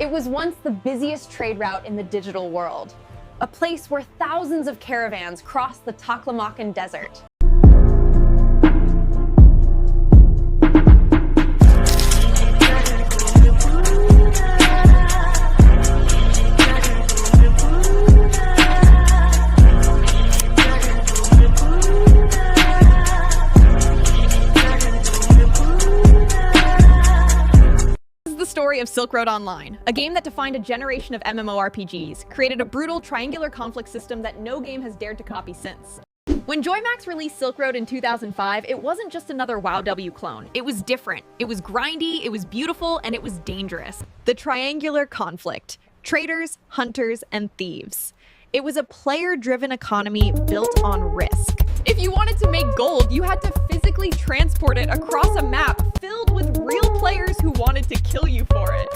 It was once the busiest trade route in the digital world, a place where thousands of caravans crossed the Taklamakan Desert. Story of Silk Road Online, a game that defined a generation of MMORPGs, created a brutal triangular conflict system that no game has dared to copy since. When Joymax released Silk Road in 2005, it wasn't just another WoW clone. It was different. It was grindy, it was beautiful, and it was dangerous. The triangular conflict. Traders, hunters, and thieves. It was a player-driven economy built on risk. If you wanted to make gold, you had to physically transport it across a map filled with real players who wanted to kill you for it.